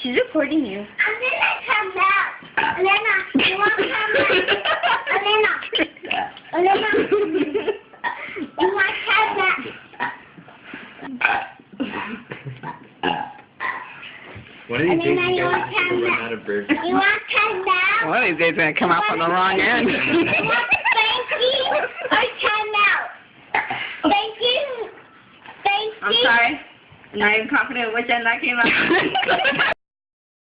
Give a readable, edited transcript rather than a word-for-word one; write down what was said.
She's recording you. Elena, come out. Elena, you want to come out? Elena. Elena. You want to come out? One of these days Elena, you you guys want are going to run out of birds. You want to come out? One of these days, going to come out from the wrong end. You want Spanky or come out? Spanky. Spanky. I'm sorry. I'm not even confident which end that came out.